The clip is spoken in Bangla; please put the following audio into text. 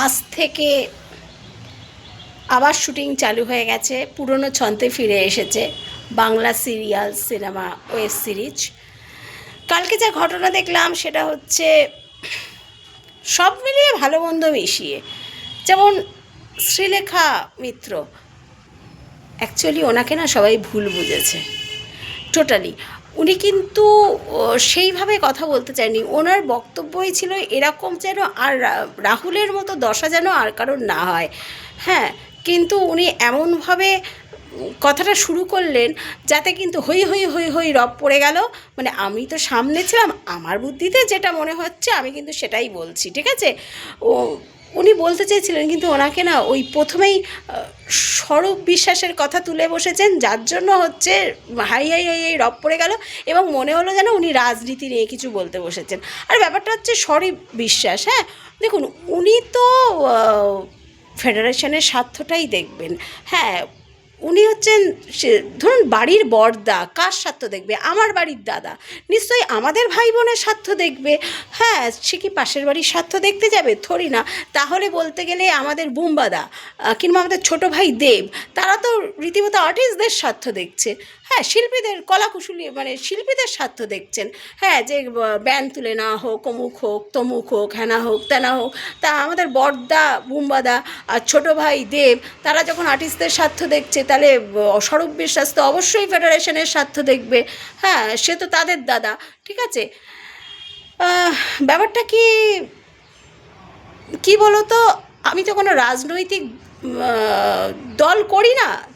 আজ থেকে আবার শুটিং চালু হয়ে গেছে, পুরনো ছন্দে ফিরে এসেছে Bangla serial, cinema, web series. কালকে যা ঘটনা দেখলাম সেটা হচ্ছে সব মিলিয়ে ভালো মন্দ মিশিয়ে। যেমন শ্রীলেখা মিত্র, অ্যাকচুয়ালি ওনাকে না সবাই ভুল বুঝেছে টোটালি। উনি কিন্তু সেইভাবে কথা বলতে চাননি। ওনার বক্তব্যই ছিল এরকম যেন আর রাহুলের মতো দশা যেন আর কারোর না হয়। হ্যাঁ, কিন্তু উনি এমনভাবে কথাটা শুরু করলেন যাতে কিন্তু হই হই হই হই রব পড়ে গেল। মানে আমি তো সামনে ছিলাম, আমার বুদ্ধিতে যেটা মনে হচ্ছে আমি কিন্তু সেটাই বলছি, ঠিক আছে। ও উনি বলতে চেয়েছিলেন, কিন্তু ওনাকে না ওই প্রথমেই স্বরূপ বিশ্বাসের কথা তুলে বসেছেন, যার জন্য হচ্ছে হাই হাই হাই হাই রব পড়ে গেল। এবং মনে হলো যেন উনি রাজনীতি নিয়ে কিছু বলতে বসেছেন। আর ব্যাপারটা হচ্ছে স্বরূপ বিশ্বাস, হ্যাঁ, দেখুন উনি তো ফেডারেশনের স্বার্থটাই দেখবেন। হ্যাঁ, উনি হচ্ছেন ধরুন বাড়ির বড়দা, কার স্বার্থ দেখবে? আমার বাড়ির দাদা, নিশ্চয়ই আমাদের ভাই বোনের স্বার্থ দেখবে। হ্যাঁ, সে কি পাশের বাড়ির স্বার্থ দেখতে যাবে? থরি না। তাহলে বলতে গেলে আমাদের বুম্বাদা কিংবা আমাদের ছোটো ভাই দেব, তারা তো রীতিমতো আর্টিস্টদের স্বার্থ দেখছে। হ্যাঁ, শিল্পীদের, কলাকুশলী মানে শিল্পীদের স্বার্থ দেখছেন। হ্যাঁ, যে ব্যান তুলে নেওয়া হোক, অমুক হোক, তমুক হোক, হ্যানা হোক, তেনা হোক। তা আমাদের বড়দা বুম্বাদা আর ছোটো ভাই দেব, তারা যখন আর্টিস্টদের স্বার্থ দেখছে, তাহলে স্বরূপ বিশ্বাস তো অবশ্যই ফেডারেশনের স্বার্থ দেখবে। হ্যাঁ, সে তো তাদের দাদা, ঠিক আছে। ব্যাপারটা কি কি বলো তো, আমি তো কোনো রাজনৈতিক দল করি না,